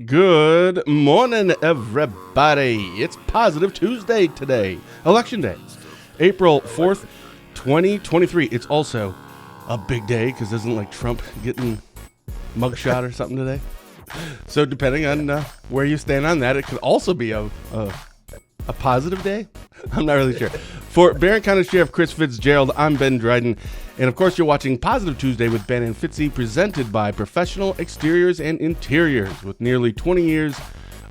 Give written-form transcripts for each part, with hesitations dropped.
Good morning, everybody. It's Positive Tuesday today, Election Day, April 4th, 2023. It's also a big day because isn't like Trump getting mugshot or something today? So depending on where you stand on that, it could also be a positive day. I'm not really sure. For Barron County Sheriff Chris Fitzgerald, I'm Ben Dryden. And of course, you're watching Positive Tuesday with Ben and Fitzy, presented by Professional Exteriors and Interiors. With nearly 20 years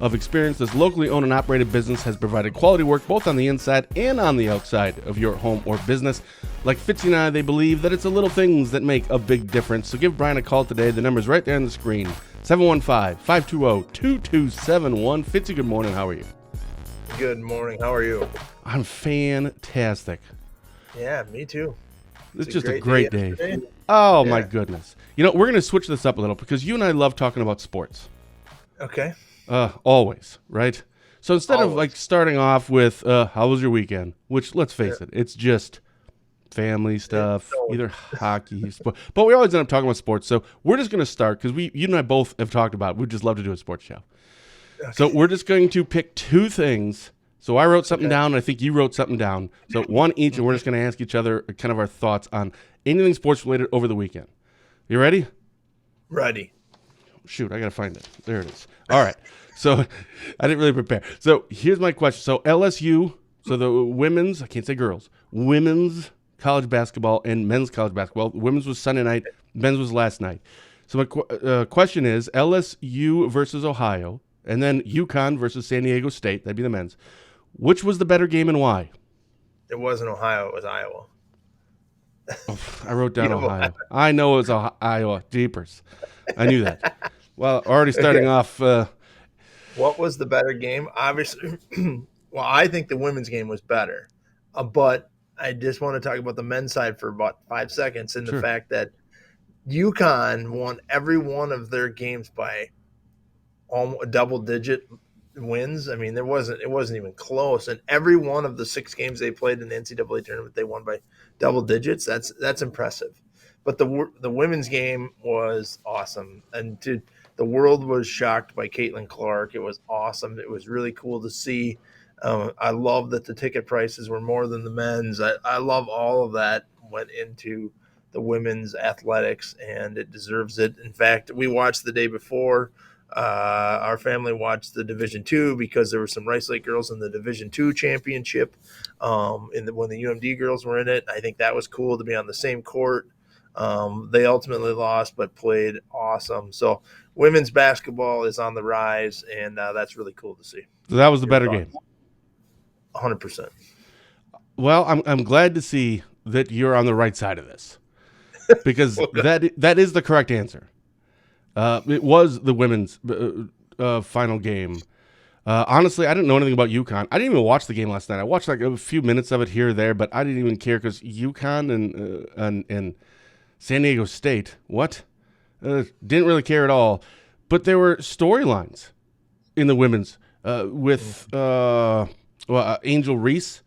of experience, this locally owned and operated business has provided quality work both on the inside and on the outside of your home or business. Like Fitzy and I, they believe that it's the little things that make a big difference. So give Brian a call today. The number's right there on the screen, 715-520-2271. Fitzy, good morning. How are you? Good morning. How are you? I'm fantastic. Yeah, me too. It's just a great day. Oh, my goodness. You know, we're going to switch this up a little because you and I love talking about sports. Okay. Always, right? So instead of like starting off with, how was your weekend? Which, let's face it, it's just family stuff, either hockey, sport. But we always end up talking about sports. So we're just going to start because you and I both have talked about it. We'd just love to do a sports show. Okay. So we're just going to pick two things. So I wrote something down, and I think you wrote something down. So one each, and we're just going to ask each other kind of our thoughts on anything sports-related over the weekend. You ready? Ready. Shoot, I got to find it. There it is. All right. So I didn't really prepare. So here's my question. So LSU, so the women's, I can't say girls, women's college basketball and men's college basketball. Women's was Sunday night. Men's was last night. So my question is LSU versus Ohio, and then UConn versus San Diego State. That'd be the men's. Which was the better game and why? It wasn't Ohio. It was Iowa. Oh, I wrote down Ohio. I know it was Iowa. Jeepers. I knew that. Well, already starting off. What was the better game? Obviously, well, I think the women's game was better. But I just want to talk about the men's side for about 5 seconds and the fact that UConn won every one of their games by almost double-digit wins. I mean, it wasn't even close. And every one of the 6 games they played in the NCAA tournament, they won by double digits. That's impressive. But the women's game was awesome, and the world was shocked by Caitlin Clark. It was awesome. It was really cool to see. I love that the ticket prices were more than the men's. I love all of that went into the women's athletics, and it deserves it. In fact, we watched the day before. Our family watched the Division II because there were some Rice Lake girls in the Division II championship when the UMD girls were in it. I think that was cool to be on the same court. They ultimately lost but played awesome. So women's basketball is on the rise, and that's really cool to see. So that was the better game. 100%. Well, I'm glad to see that you're on the right side of this because that is the correct answer. It was the women's final game. Honestly, I didn't know anything about UConn. I didn't even watch the game last night. I watched like a few minutes of it here or there, but I didn't even care because UConn and San Diego State, didn't really care at all. But there were storylines in the women's with Angel Reese.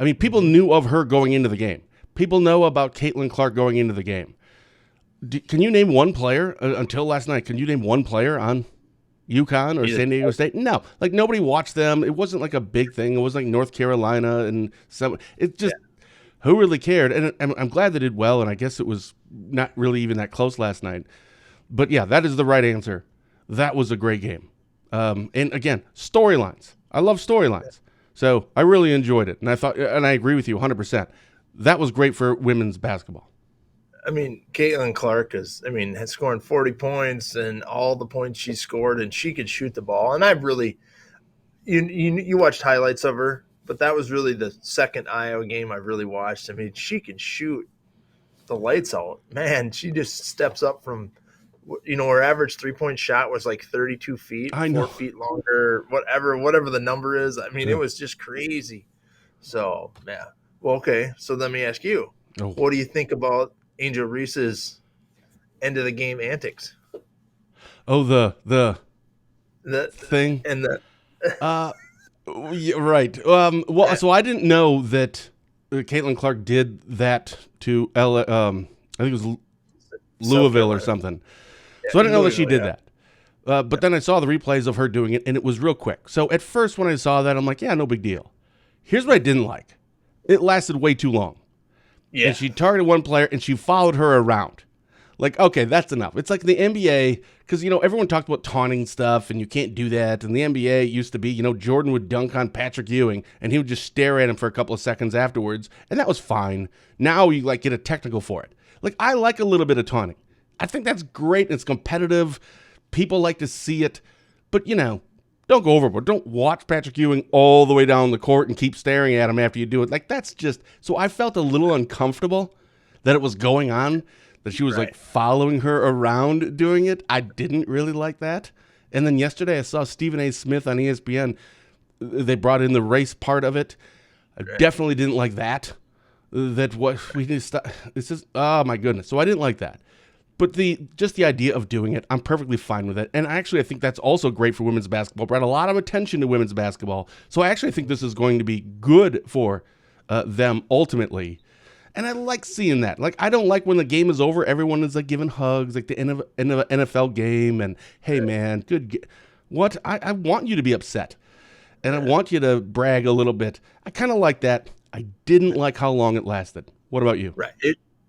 I mean, people knew of her going into the game. People know about Caitlin Clark going into the game. Can you name one player until last night? Can you name one player on UConn or San Diego State? No, like nobody watched them. It wasn't like a big thing. It was like North Carolina and some. It just who really cared? And I'm glad they did well. And I guess it was not really even that close last night. But yeah, that is the right answer. That was a great game. And again, storylines. I love storylines. So I really enjoyed it. And I agree with you 100%. That was great for women's basketball. I mean, Caitlin Clark has scoring 40 points and all the points she scored, and she could shoot the ball. And I've really, you watched highlights of her, but that was really the second Iowa game I've really watched. I mean, she can shoot the lights out. Man, she just steps up from, her average 3-point shot was like 32 feet, 4 feet longer, whatever the number is. I mean, It was just crazy. So, yeah. Well, okay. So let me ask you, What do you think about Angel Reese's end of the game antics? Oh, the thing and the yeah, right. So I didn't know that Caitlin Clark did that to I think it was Louisville or something. So I didn't know that she did that. But then I saw the replays of her doing it, and it was real quick. So at first when I saw that, I'm like, yeah, no big deal. Here's what I didn't like. It lasted way too long. Yeah. And she targeted one player, and she followed her around. Like, okay, that's enough. It's like the NBA, because, everyone talked about taunting stuff, and you can't do that. And the NBA used to be, Jordan would dunk on Patrick Ewing, and he would just stare at him for a couple of seconds afterwards, and that was fine. Now you, get a technical for it. Like, I like a little bit of taunting. I think that's great, and it's competitive. People like to see it. But, don't go overboard. Don't watch Patrick Ewing all the way down the court and keep staring at him after you do it. Like, that's just... So I felt a little uncomfortable that it was going on, that she was following her around doing it. I didn't really like that. And then yesterday I saw Stephen A. Smith on ESPN. They brought in the race part of it. I definitely didn't like that. That what we need to stop. This is, oh my goodness. So I didn't like that. But just the idea of doing it, I'm perfectly fine with it. And actually, I think that's also great for women's basketball. Brought a lot of attention to women's basketball. So I actually think this is going to be good for them ultimately. And I like seeing that. Like, I don't like when the game is over, everyone is giving hugs, like the end of an NFL game. And hey, man, what? I want you to be upset, and I want you to brag a little bit. I kind of like that. I didn't like how long it lasted. What about you? Right.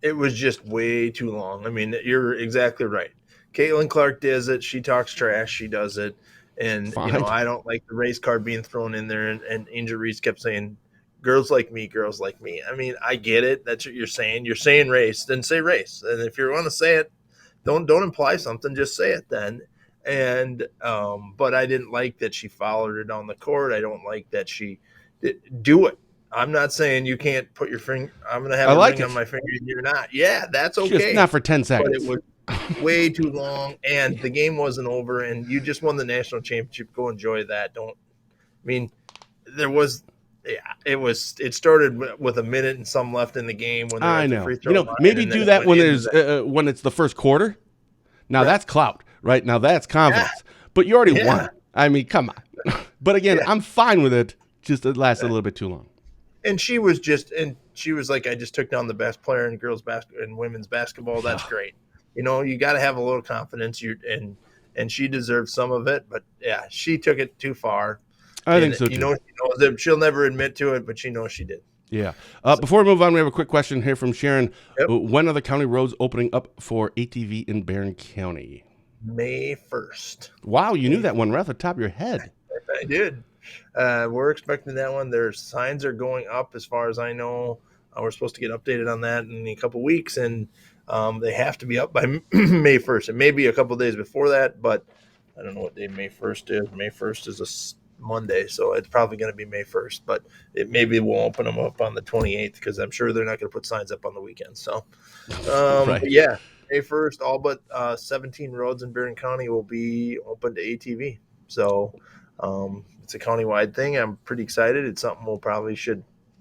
It was just way too long. I mean, you're exactly right. Caitlin Clark does it. She talks trash. She does it. And, Fine. I don't like the race card being thrown in there. And Angel Reese kept saying, girls like me, girls like me. I mean, I get it. That's what you're saying. You're saying race, then say race. And if you want to say it, don't imply something. Just say it then. And but I didn't like that she followed her down the court. I don't like that she do it. I'm not saying you can't put your finger. I'm going to have a ring on my finger and you're not. Yeah, that's okay. Just not for 10 seconds. But it was way too long, and the game wasn't over, and you just won the national championship. Go enjoy that. It started with a minute and some left in the game when I know. Maybe do that when there's when it's the first quarter. Now that's clout, right? Now that's confidence. Yeah. But you already won. I mean, come on. But again, I'm fine with it. Just it lasted a little bit too long. And she was like, I just took down the best player in girls basketball and women's basketball. That's great. You got to have a little confidence. And she deserved some of it, but yeah, she took it too far. I think so too. She knows that she'll never admit to it, but she knows she did. Yeah. Before we move on, we have a quick question here from Sharon. Yep. When are the county roads opening up for ATV in Barron County? May 1st. Wow, you knew that one right off the top of your head. I did. We're expecting that one. Their signs are going up as far as I know. We're supposed to get updated on that in a couple weeks, and they have to be up by May 1st. It may be a couple days before that, but I don't know what day May 1st is. May 1st is a Monday, so it's probably going to be May 1st, but maybe we'll open them up on the 28th because I'm sure they're not going to put signs up on the weekend. So, right. Yeah, May 1st, all but 17 roads in Barron County will be open to ATV. So, it's a countywide thing. I'm pretty excited. It's something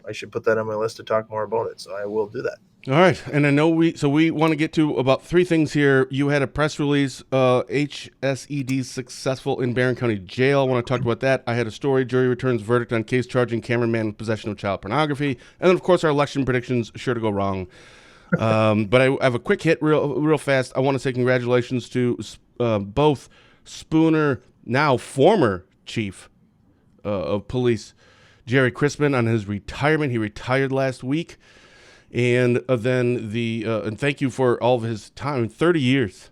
I should put that on my list to talk more about it. So I will do that. All right. And I know we want to get to about 3 things here. You had a press release, HSED successful in Barron County Jail. I want to talk about that. I had a story, jury returns verdict on case charging cameraman with possession of child pornography. And then, of course, our election predictions sure to go wrong. But I have a quick hit real fast. I want to say congratulations to both Spooner, now former chief of police, Jerry Crispin, on his retirement. He retired last week. And then and thank you for all of his time, 30 years.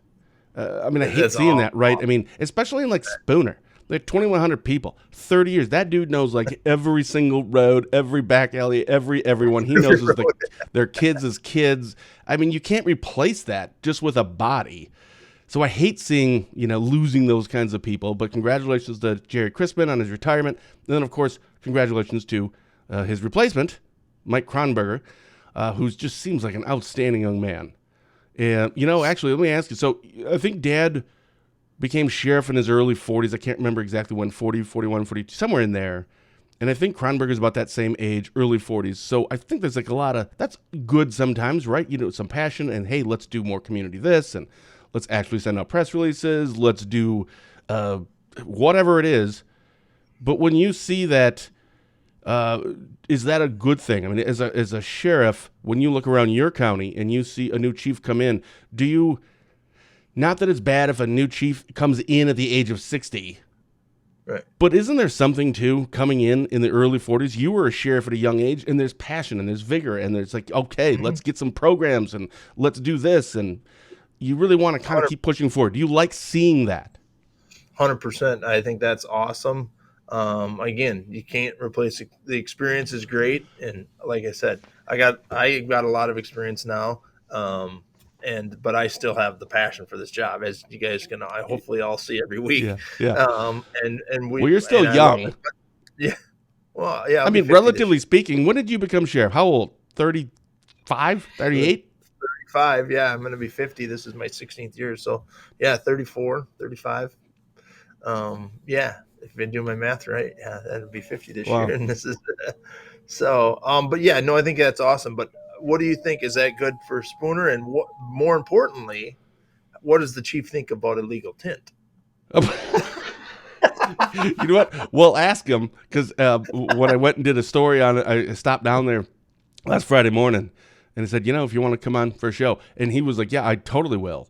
I hate seeing that, right? I mean, especially in Spooner, 2,100 people, 30 years. That dude knows every single road, every back alley, everyone. He knows their kids as kids. I mean, you can't replace that just with a body. So I hate seeing, losing those kinds of people. But congratulations to Jerry Crispin on his retirement. And then, of course, congratulations to his replacement, Mike Kronberger, who just seems like an outstanding young man. And, actually, let me ask you. So I think Dad became sheriff in his early 40s. I can't remember exactly when, 40, 41, 42, somewhere in there. And I think Kronberger's about that same age, early 40s. So I think there's a lot of, that's good sometimes, right? Some passion and, hey, let's do more community this, and let's actually send out press releases. Let's do whatever it is. But when you see that, is that a good thing? I mean, as a sheriff, when you look around your county and you see a new chief come in, do you Not that it's bad if a new chief comes in at the age of 60. Right. But isn't there something, too, coming in the early 40s? You were a sheriff at a young age, and there's passion, and there's vigor, and there's like, okay, let's get some programs, and let's do this, and you really want to kind of keep pushing forward. Do you like seeing that? 100%. I think that's awesome. Again, you can't replace it. The experience is great, and like I said, I got a lot of experience now, but I still have the passion for this job, as you guys can hopefully all see every week. Yeah. And you're still young. Yeah. Well, yeah. I mean, relatively speaking, when did you become sheriff? How old? 35, 38? 35. Yeah, I'm going to be 50. This is my 16th year. So yeah, 34, 35. Yeah, if I've been doing my math right, yeah, that'd be 50 this year. And this is so. But yeah, no, I think that's awesome. But what do you think? Is that good for Spooner? And what, more importantly, what does the chief think about illegal tint? You know what? We'll ask him, because when I went and did a story on it, I stopped down there last Friday morning, and I said, if you want to come on for a show, and he was like, yeah, I totally will.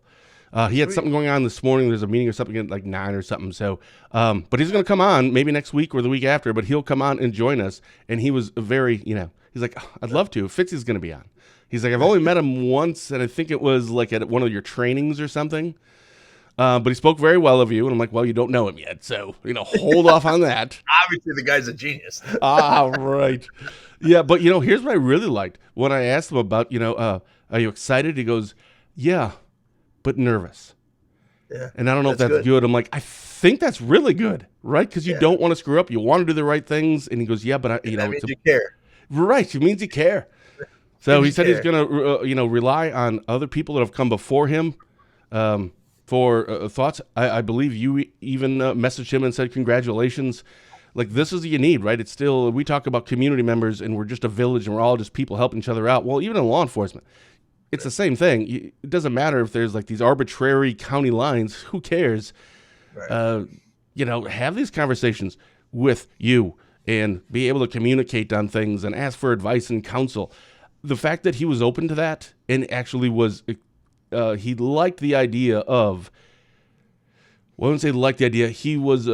He had something going on this morning. There's a meeting or something at like 9 or something. So, but he's going to come on maybe next week or the week after, but he'll come on and join us. And he was very, he's like, oh, I'd love to. Fitzy's going to be on. He's like, I've only met him once, and I think it was like at one of your trainings or something. But he spoke very well of you, and I'm like, well, you don't know him yet, so hold off on that. Obviously, the guy's a genius. Right. Yeah, but here's what I really liked when I asked him about, are you excited? He goes, yeah, but nervous. Yeah, and I don't know if that's good. I'm like, I think that's really good, right? Because you don't want to screw up. You want to do the right things. And he goes, yeah, but that means you care. Right. It means you care. So he said he's going to, rely on other people that have come before him. For thoughts. I believe you even messaged him and said congratulations. Like, this is what you need, right? It's still, we talk about community members and we're just a village and we're all just people helping each other out. Well, even in law enforcement, it's the same thing. It doesn't matter if there's like these arbitrary county lines. Who cares? Right. Have these conversations with you and be able to communicate on things and ask for advice and counsel. The fact that he was open to that and actually was he liked the idea of, well, I wouldn't say liked the idea, he was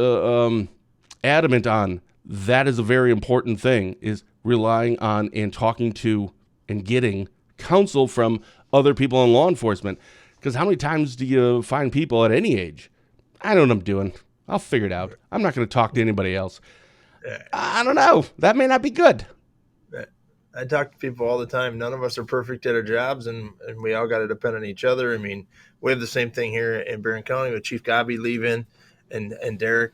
adamant on that is a very important thing, is relying on and talking to and getting counsel from other people in law enforcement. Because how many times do you find people at any age? I know what I'm doing. I'll figure it out. I'm not going to talk to anybody else. I don't know. That may not be good. I talk to people all the time. None of us are perfect at our jobs, and we all got to depend on each other. I mean, we have the same thing here in Barron County with Chief Gobby leaving and Derek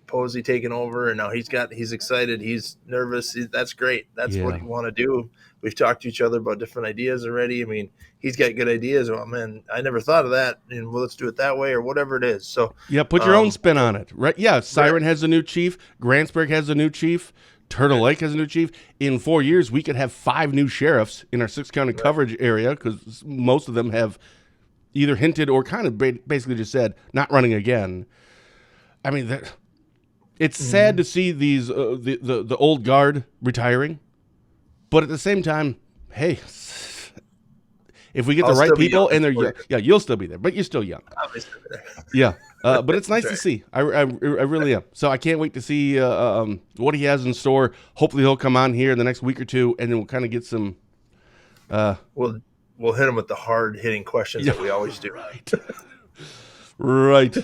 Posey taking over, and now he's excited. He's nervous. That's great. That's what you want to do. We've talked to each other about different ideas already. I mean, he's got good ideas. Oh, man, I never thought of that, and let's do it that way or whatever it is. So yeah, put your own spin on it, right? Yeah, Siren has a new chief. Grantsburg has a new chief. Turtle Lake has a new chief. In 4 years, we could have 5 new sheriffs in our 6-county coverage area, because most of them have either hinted or kind of basically just said, not running again. I mean, it's sad to see these the old guard retiring, but at the same time, hey, if we get the right people and they're young, you'll still be there, but you're still young. I'll be still there. Yeah. But it's nice to see. I really am. So I can't wait to see what he has in store. Hopefully he'll come on here in the next week or two, and then we'll kind of get some. We'll hit him with the hard hitting questions that we always do. Right.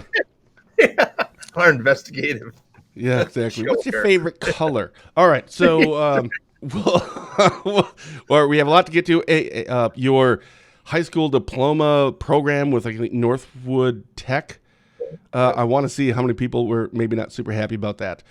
Our investigative. Yeah, exactly. What's your favorite color? All right. So we have a lot to get to. Your high school diploma program with Northwood Tech. I want to see how many people were maybe not super happy about that,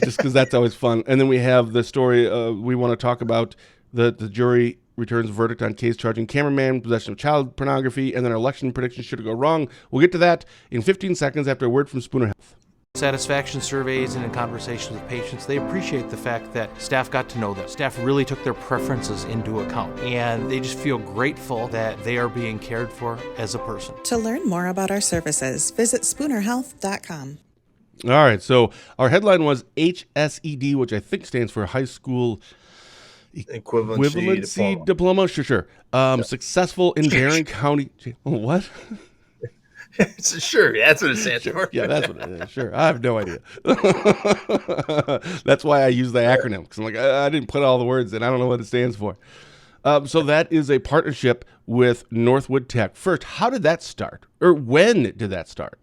just because that's always fun. And then we have the story we want to talk about. The jury returns verdict on case charging cameraman possession of child pornography, and then our election predictions should go wrong. We'll get to that in 15 seconds after a word from Spooner Health. Satisfaction surveys and in conversations with patients, they appreciate the fact that staff got to know them. Staff really took their preferences into account, and they just feel grateful that they are being cared for as a person. To learn more about our services, visit spoonerhealth.com. All right, so our headline was HSED, which I think stands for High School Equivalency Diploma. Sure. Successful in Barron County. What? Sure, that's what it stands for. Yeah, that's what it is. Sure. I have no idea. That's why I use the acronym, because I'm like, I didn't put all the words in. I don't know what it stands for. So that is a partnership with Northwood Tech. First, how did that start? Or when did that start?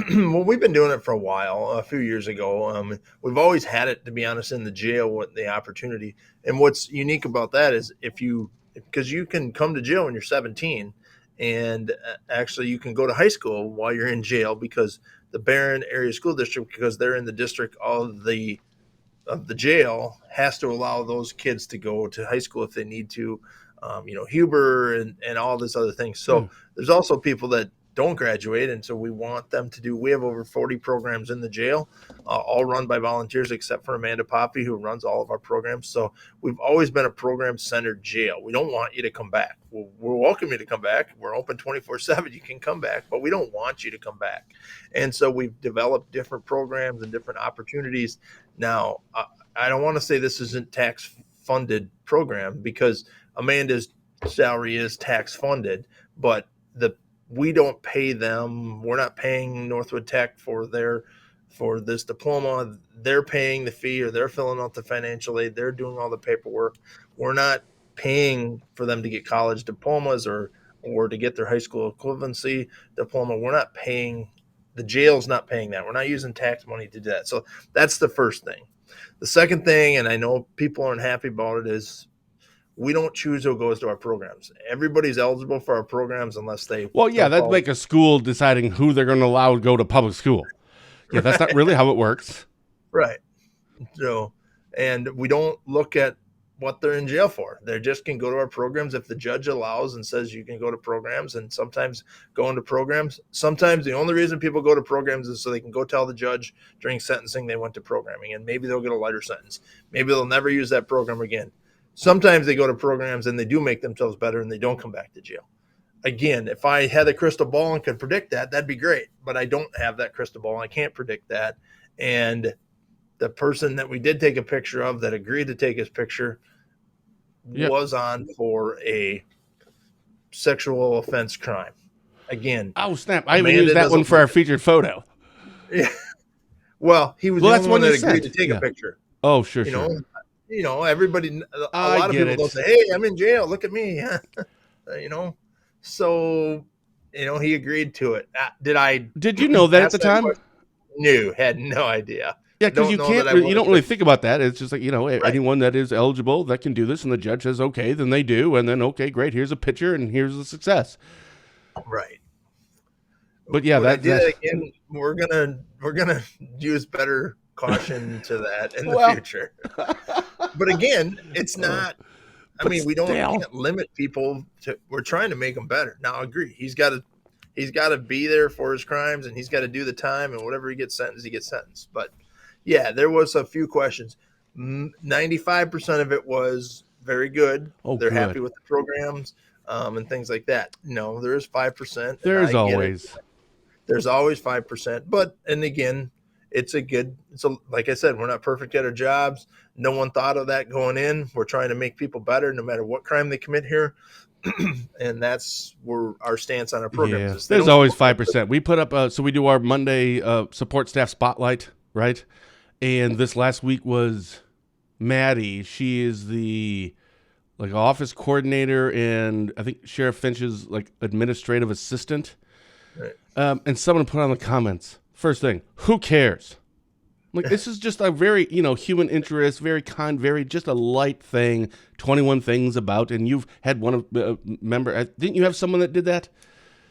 Well, we've been doing it for a while, a few years ago. We've always had it, to be honest, in the jail with the opportunity. And what's unique about that is because you can come to jail when you're 17, and actually you can go to high school while you're in jail, because the Barron Area School District, because they're in the district of the jail, has to allow those kids to go to high school if they need to, Huber and all this other things. So there's also people that don't graduate, and so we want them to we have over 40 programs in the jail, all run by volunteers except for Amanda Poppy, who runs all of our programs. So we've always been a program-centered jail. We don't want you to come back. We're welcome you to come back. We're open 24/7. You can come back, but we don't want you to come back. And so we've developed different programs and different opportunities. Now, I don't want to say this isn't tax-funded program, because Amanda's salary is tax-funded, but we don't pay them. We're not paying Northwood Tech for this diploma. They're paying the fee, or they're filling out the financial aid. They're doing all the paperwork. We're not paying for them to get college diplomas or to get their high school equivalency diploma. We're not paying. The jail's not paying that. We're not using tax money to do that. So that's the first thing. The second thing, and I know people aren't happy about it, is we don't choose who goes to our programs. Everybody's eligible for our programs unless they. Well, yeah, that'd make a school deciding who they're going to allow to go to public school. Yeah, that's not really how it works. Right. So, and we don't look at what they're in jail for. They just can go to our programs if the judge allows and says you can go to programs. And sometimes going to programs, sometimes the only reason people go to programs is so they can go tell the judge during sentencing they went to programming, and maybe they'll get a lighter sentence. Maybe they'll never use that program again. Sometimes they go to programs and they do make themselves better and they don't come back to jail. Again, if I had a crystal ball and could predict that, that'd be great. But I don't have that crystal ball. I can't predict that. And the person that we did take a picture of that agreed to take his picture was on for a sexual offense crime. Again. Oh, snap. I even used that one for our featured photo. Yeah. Well, he was the only one that agreed to take a picture. Oh, sure, Everybody, a lot of people don't say, "Hey, I'm in jail. Look at me." So, he agreed to it. Did you know that at the time? No, had no idea. Yeah, because you don't really think about that. It's just like, anyone that is eligible that can do this, and the judge says, okay, then they do. And then, okay, great. Here's a picture and here's the success. Right. But yeah, again, we're going to use better caution to that in the future. But again, it's not. We can't limit people we're trying to make them better. Now, I agree. He's got to be there for his crimes, and he's got to do the time, and whatever he gets sentenced. But yeah, there was a few questions. 95% of it was very good. They're happy with the programs and things like that. No, there is 5%. There's always 5%. But, and again, like I said, we're not perfect at our jobs. No one thought of that going in. We're trying to make people better no matter what crime they commit here. And that's where our stance on our program is. There's always 5%. We put up, so we do our Monday support staff spotlight, right? And this last week was Maddie. She is the office coordinator and I think Sheriff Finch's administrative assistant. Right. And someone put on the comments, first thing, who cares? This is just a very, human interest, very kind, very just a light thing, 21 things about, and you've had one member, didn't you have someone that did that?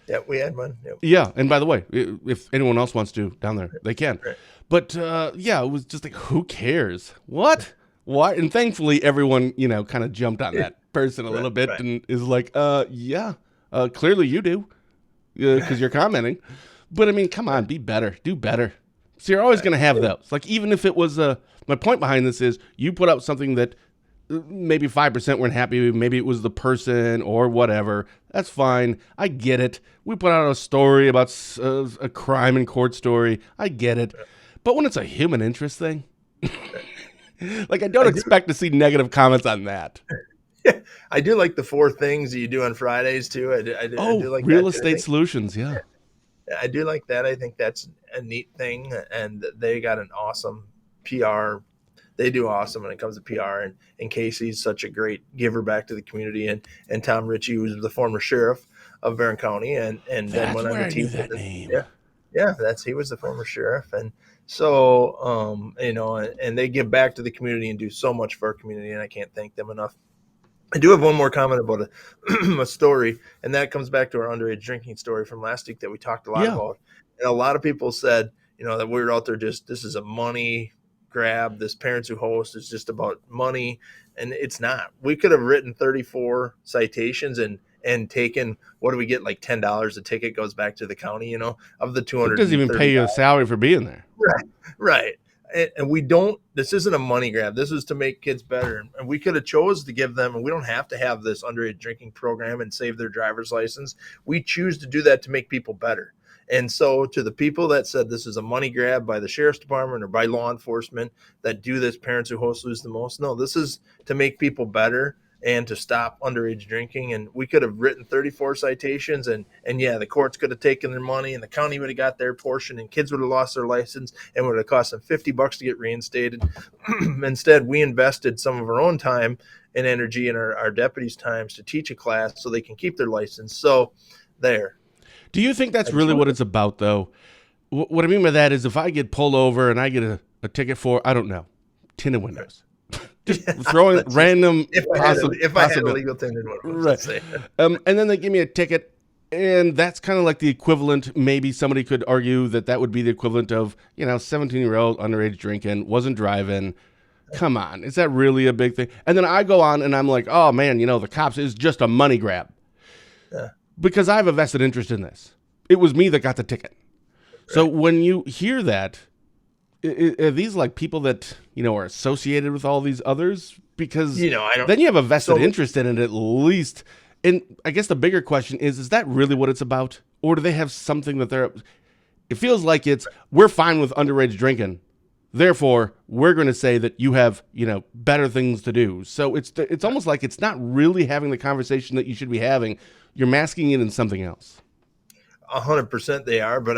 Yeah, we had one. Yep. Yeah, and by the way, if anyone else wants to down there, they can. Right. But, it was just who cares? What? Why? And thankfully, everyone, kind of jumped on that person a little bit and is like, clearly you do, because you're commenting. But, come on, be better, do better. So you're always going to have those. Even if it was my point behind this is you put out something that maybe 5% weren't happy with, maybe it was the person or whatever. That's fine. I get it. We put out a story about a crime in court story. I get it. But when it's a human interest thing, I don't expect to see negative comments on that. Yeah, I do like the 4 things that you do on Fridays too. I do like real estate solutions. Yeah. I do like that. I think that's a neat thing, and they got an awesome PR. They do awesome when it comes to PR, and Casey's such a great giver back to the community, and Tom Ritchie, who's the former sheriff of Barron County, and then went on to teach that name. Yeah, he was the former sheriff, and so and they give back to the community and do so much for our community, and I can't thank them enough. I do have one more comment about a story, and that comes back to our underage drinking story from last week that we talked a lot about. And a lot of people said, that we were out there this is a money grab. This Parents Who Host is just about money, and it's not. We could have written 34 citations and taken, what do we get, like $10 a ticket goes back to the county, of the 200. It doesn't even pay you a salary for being there. Right. And we don't, this isn't a money grab. This is to make kids better. And we could have chose to give them, and we don't have to have this underage drinking program and save their driver's license. We choose to do that to make people better. And so to the people that said this is a money grab by the sheriff's department or by law enforcement that do this, Parents Who Host lose the most. No, this is to make people better and to stop underage drinking. And we could have written 34 citations and the courts could have taken their money and the county would have got their portion and kids would have lost their license and would have cost them $50 to get reinstated. Instead, we invested some of our own time and energy and our deputies' times to teach a class so they can keep their license. So there. Do you think that's really what it's about, though? What I mean by that is if I get pulled over and I get a ticket for, I don't know, tinted windows. Just throwing random if I had a legal tinted windows. Right. And then they give me a ticket, and that's kind of like the equivalent. Maybe somebody could argue that would be the equivalent of, 17-year-old underage drinking, wasn't driving. Come on. Is that really a big thing? And then I go on and I'm like, oh, man, the cops is just a money grab. Yeah. Because I have a vested interest in this. It was me that got the ticket. Right. So when you hear that, are these like people that, are associated with all these others? Because then you have a vested interest in it at least. And I guess the bigger question is that really what it's about? Or do they have something that it feels like we're fine with underage drinking. Therefore, we're going to say that you have, better things to do. So it's almost like it's not really having the conversation that you should be having. You're masking it in something else. 100% they are, but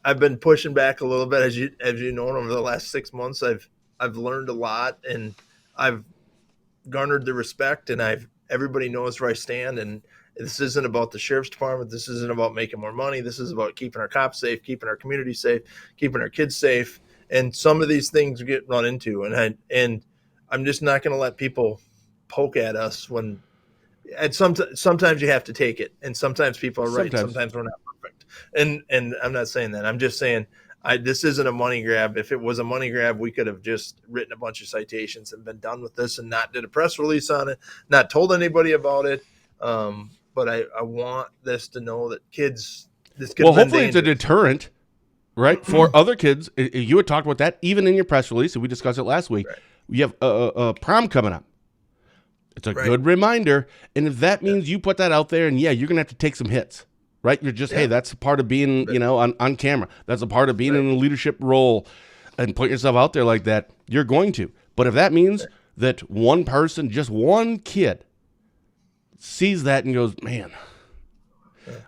I've been pushing back a little bit as you know over the last 6 months. I've learned a lot and I've garnered the respect and everybody knows where I stand. And this isn't about the sheriff's department. This isn't about making more money. This is about keeping our cops safe, keeping our community safe, keeping our kids safe. And some of these things get run into, and I'm just not going to let people poke at us when. And sometimes you have to take it, and sometimes people are right. Sometimes we're not perfect, and I'm not saying that. I'm just saying this isn't a money grab. If it was a money grab, we could have just written a bunch of citations and been done with this, and not did a press release on it, not told anybody about it. But I want this to know that kids. This could hopefully it's a deterrent, right, for other kids. You had talked about that even in your press release, and we discussed it last week. Right. You have a prom coming up. It's a good reminder. And if that means you put that out there and you're going to have to take some hits, right? You're just, hey, that's a part of being, on camera. That's a part of being in a leadership role and put yourself out there like that. You're going to. But if that means that one person, just one kid sees that and goes, man,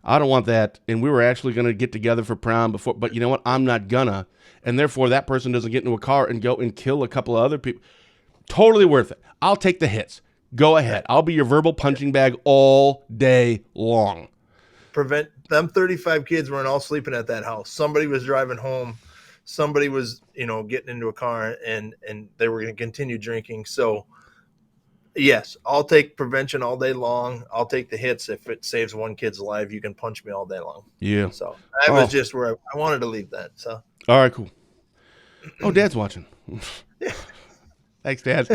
I don't want that. And we were actually going to get together for prom before, but you know what? I'm not gonna. And therefore that person doesn't get into a car and go and kill a couple of other people. Totally worth it. I'll take the hits. Go ahead. I'll be your verbal punching bag all day long. Prevent them 35 kids weren't all sleeping at that house. Somebody was driving home. Somebody was, getting into a car and they were going to continue drinking. So yes, I'll take prevention all day long. I'll take the hits. If it saves one kid's life, you can punch me all day long. Yeah. So that was just where I wanted to leave that. So. All right, cool. Oh, Dad's watching. Thanks, Dad.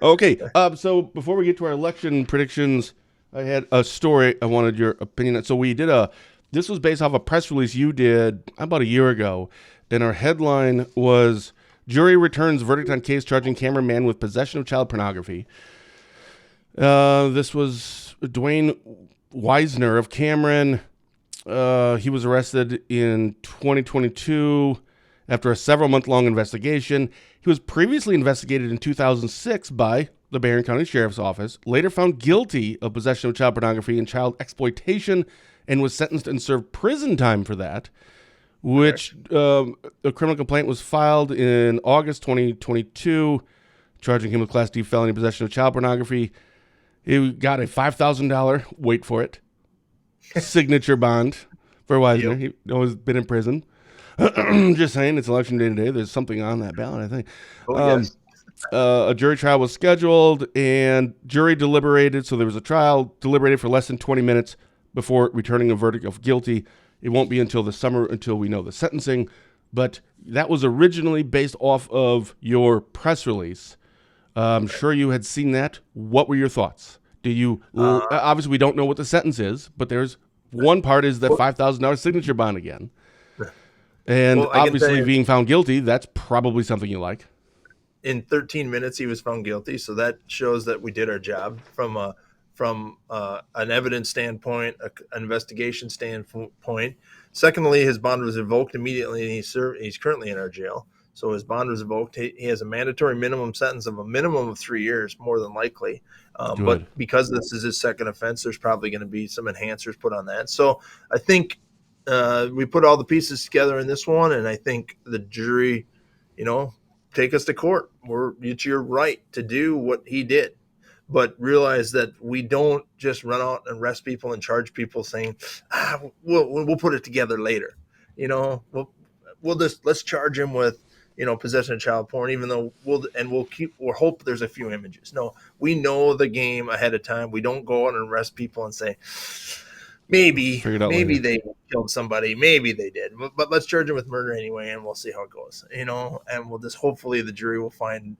Okay, so before we get to our election predictions, I had a story I wanted your opinion on. So we did this was based off a press release you did about a year ago, and our headline was, Jury Returns Verdict on Case Charging Cameraman with Possession of Child Pornography. This was Dwayne Wisner of Cameron. He was arrested in 2022 after a several-month-long investigation. He was previously investigated in 2006 by the Barron County Sheriff's Office, later found guilty of possession of child pornography and child exploitation, and was sentenced and served prison time for that, which a criminal complaint was filed in August 2022, charging him with Class D felony possession of child pornography. He got a $5,000, wait for it, signature bond for Wisner. Yep. He's always been in prison. Just saying, it's election day today. There's something on that ballot, I think. Yes. A jury trial was scheduled, and jury deliberated. So there was a trial, deliberated for less than 20 minutes before returning a verdict of guilty. It won't be until the summer until we know the sentencing. But that was originally based off of your press release. I'm sure you had seen that. What were your thoughts? Do you obviously we don't know what the sentence is, but there's one part is the $5,000 signature bond again. And obviously being found guilty, that's probably something you like. In 13 minutes, he was found guilty. So that shows that we did our job from an evidence standpoint, an investigation standpoint. Secondly, his bond was revoked immediately, and he's currently in our jail. So his bond was revoked. He has a mandatory minimum sentence of a minimum of 3 years, more than likely. But because this is his second offense, there's probably going to be some enhancers put on that. So I think we put all the pieces together in this one, and I think the jury, take us to court. It's your right to do what he did, but realize that we don't just run out and arrest people and charge people saying, we'll put it together later. Let's charge him with, possession of child porn, even though we'll hope there's a few images. No, we know the game ahead of time. We don't go out and arrest people and say, maybe they killed somebody, maybe they did, but let's charge them with murder anyway, and we'll see how it goes, and we'll just hopefully the jury will find,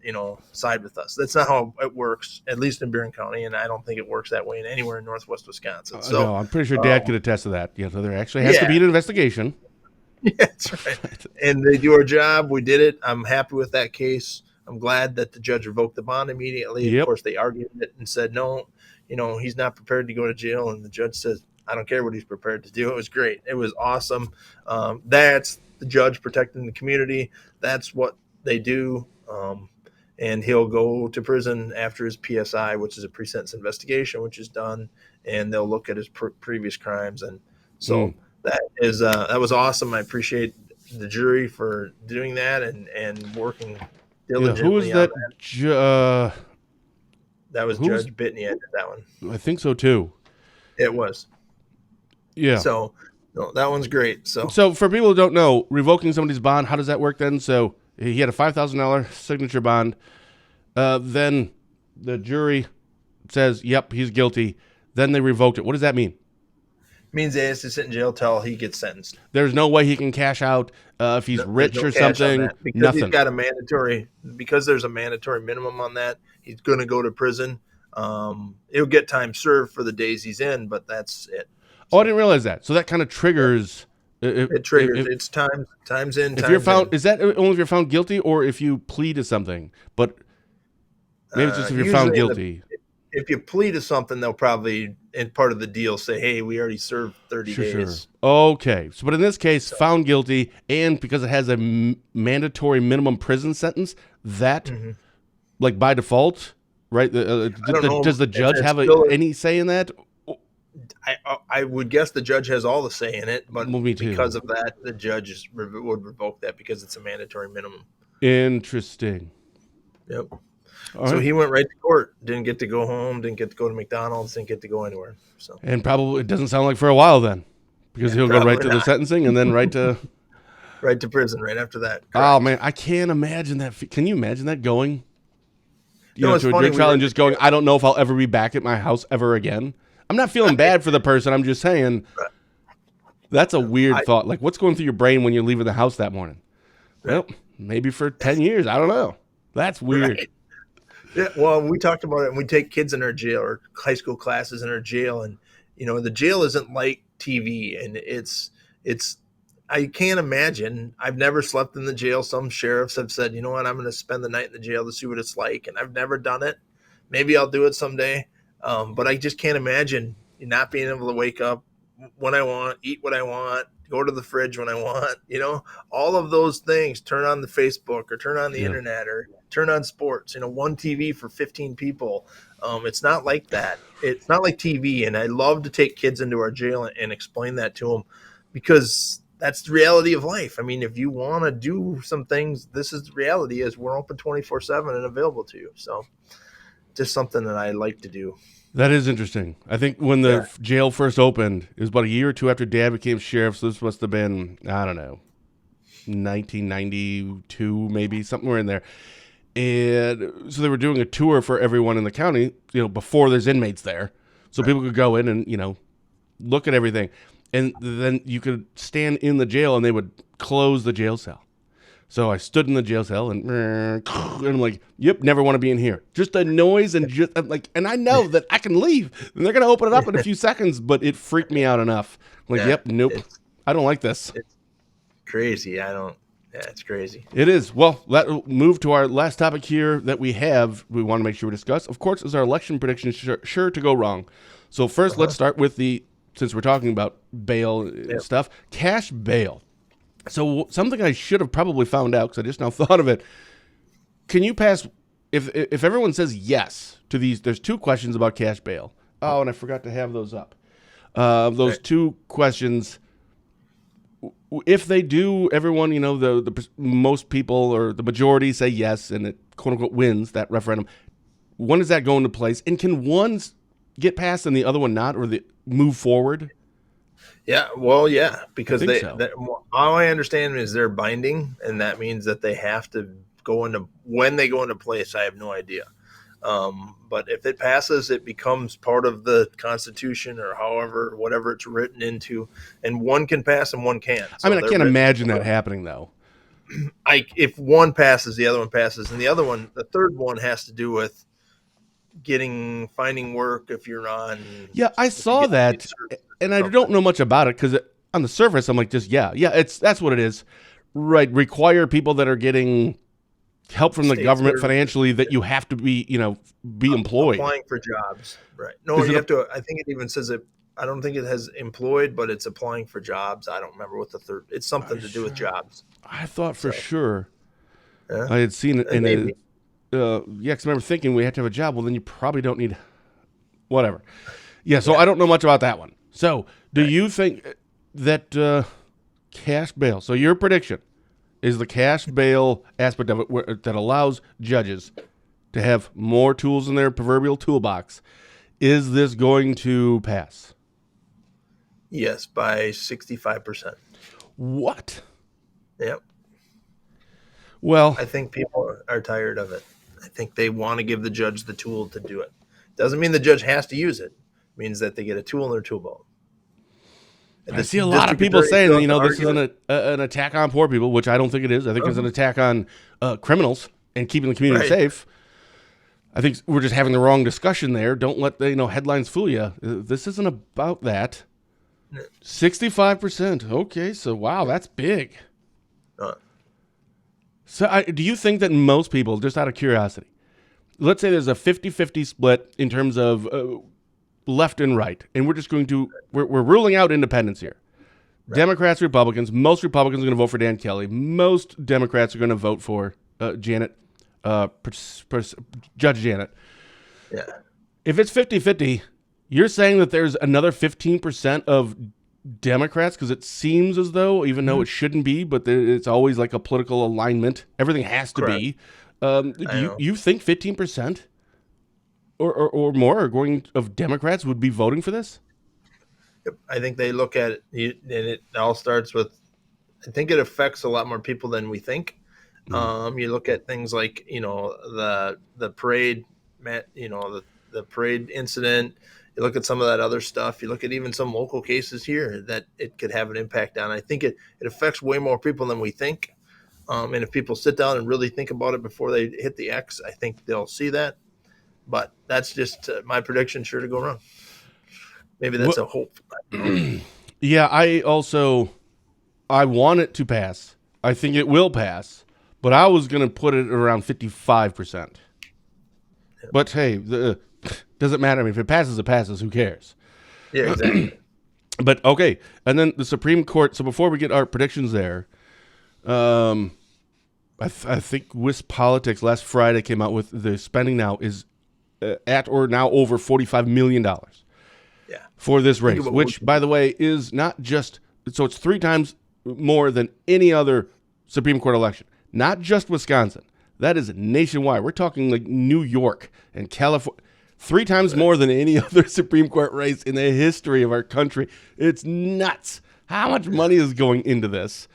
side with us. That's not how it works, at least in Barron County, and I don't think it works that way in anywhere in Northwest Wisconsin. So no, I'm pretty sure Dad could attest to that. So there actually has to be an investigation. Yeah, that's right. And they do our job. We did it. I'm happy with that case. I'm glad that the judge revoked the bond immediately. Yep. Of course, they argued it and said, no, he's not prepared to go to jail. And the judge says, I don't care what he's prepared to do. It was great. It was awesome. That's the judge protecting the community. That's what they do. And he'll go to prison after his PSI, which is a pre-sentence investigation, which is done. And they'll look at his previous crimes. And so that was awesome. I appreciate the jury for doing that and working diligently. Who was that? That was Judge Bitney. I did that one. I think so too. It was. Yeah. So that one's great. So for people who don't know, revoking somebody's bond, how does that work then? So he had a $5,000 signature bond. Then the jury says, yep, he's guilty. Then they revoked it. What does that mean? It means he has to sit in jail till he gets sentenced. There's no way he can cash out if he's rich or something. Because nothing. He's got because there's a mandatory minimum on that, he's going to go to prison. He'll get time served for the days he's in, but that's it. Oh, I didn't realize that. So that kind of triggers. It triggers. It's times in. If you're found, is that only if you're found guilty or if you plead to something? But maybe it's just if you're found guilty. If you plead to something, they'll probably, in part of the deal, say, "Hey, we already served 30 days." Sure. Okay. So, but in this case, found guilty, and because it has a mandatory minimum prison sentence, that, like by default, right? Does the judge have any say in that? I would guess the judge has all the say in it, but because of that, the judge would revoke that because it's a mandatory minimum. Interesting. Yep. So he went right to court. Didn't get to go home. Didn't get to go to McDonald's. Didn't get to go anywhere. So probably it doesn't sound like for a while then, because he'll go right to the sentencing and then right to prison right after that. Correct. Oh man, I can't imagine that. Can you imagine that going? To a jury trial and just going, I don't know if I'll ever be back at my house ever again. I'm not feeling bad for the person. I'm just saying that's a weird thought. Like, what's going through your brain when you're leaving the house that morning? Well, maybe for 10 years. I don't know. That's weird. Right. Yeah, well, we talked about it, and we take kids in our jail or high school classes in our jail, and the jail isn't like TV, and it's. I can't imagine. I've never slept in the jail. Some sheriffs have said, you know what, I'm going to spend the night in the jail to see what it's like, and I've never done it. Maybe I'll do it someday. But I just can't imagine not being able to wake up when I want, eat what I want, go to the fridge when I want, all of those things, turn on the Facebook or turn on the Yeah. internet or turn on sports, one TV for 15 people. It's not like that. It's not like TV. And I love to take kids into our jail and explain that to them because that's the reality of life. I mean, if you want to do some things, this is the reality is we're open 24/7 and available to you. So just something that I like to do. That is interesting. I think when the jail first opened, it was about a year or two after Dad became sheriff. So this must have been, I don't know, 1992, maybe somewhere in there. And so they were doing a tour for everyone in the county, before there's inmates there. So people could go in and, look at everything. And then you could stand in the jail and they would close the jail cell. So I stood in the jail cell and I'm like, yep, never want to be in here. Just the noise and and I know that I can leave. And they're going to open it up in a few seconds, but it freaked me out enough. I'm like, yep, nope, I don't like this. It's crazy. It's crazy. It is. Well, let's move to our last topic here that we want to make sure we discuss. Of course, is our election prediction sure to go wrong. So first, let's start with since we're talking about bail and stuff, cash bail. So something I should have probably found out because I just now thought of it. Can you pass if everyone says yes to these? There's two questions about cash bail. Oh, and I forgot to have those up. Those two questions. If they do, everyone, the most people or the majority say yes, and it quote unquote wins that referendum. When does that go into place? And can one get passed and the other one not, or move forward? Yeah, well, yeah, because all I understand is they're binding, and that means that they have to when they go into place. I have no idea. But if it passes, it becomes part of the Constitution or whatever it's written into, and one can pass and one can't. So I can't imagine that happening though. If one passes, the other one passes, and the third one has to do with finding work if you're on. Yeah, I saw that, and I don't know much about it because on the surface, I'm like, that's what it is, right? Require people that are getting help from the government financially that you have to be employed. Applying for jobs, right? No, you have to. I think it even says it. I don't think it has employed, but it's applying for jobs. I don't remember what the third. It's something to do with jobs. I thought for sure. Yeah. I had seen it in a. Because I remember thinking we have to have a job. Well, then you probably don't need whatever. Yeah, so I don't know much about that one. So do you think that cash bail, so your prediction is the cash bail aspect of it that allows judges to have more tools in their proverbial toolbox, is this going to pass? Yes, by 65%. What? Yep. Well, I think people are tired of it. I think they want to give the judge the tool to do it. Doesn't mean the judge has to use it. It means that they get a tool in their tool belt. I see a lot of people saying, this is an attack on poor people, which I don't think it is. I think it's an attack on criminals and keeping the community safe. I think we're just having the wrong discussion there. Don't let the headlines fool you. This isn't about that. 65%. Okay, so wow, that's big. So do you think that most people, just out of curiosity, let's say there's a 50-50 split in terms of left and right, and we're ruling out independents here. Right. Democrats, Republicans, most Republicans are going to vote for Dan Kelly. Most Democrats are going to vote for Judge Janet. Yeah. If it's 50-50, you're saying that there's another 15% of Democrats, because it seems as though, even though it shouldn't be, but it's always like a political alignment. Everything has to be. Do you think 15% or more of Democrats would be voting for this? I think they look at it, and it all starts with, I think it affects a lot more people than we think. You look at things like, the parade, the parade incident. You look at some of that other stuff. You look at even some local cases here that it could have an impact on. I think it affects way more people than we think. And if people sit down and really think about it before they hit the X, I think they'll see that. But that's just my prediction, sure to go wrong. Maybe that's a hope. Yeah, I want it to pass. I think it will pass. But I was going to put it around 55%. Yeah. But hey, doesn't matter. I mean, if it passes, it passes. Who cares? Yeah, exactly. But okay, and then the Supreme Court. So before we get our predictions there, I think WisPolitics last Friday came out with the spending now is at or now over $45 million for this race, which, by the way, is not just – so it's 3 times more than any other Supreme Court election, not just Wisconsin. That is nationwide. We're talking like New York and California. 3 times more than any other Supreme Court race in the history of our country. It's nuts how much money is going into this.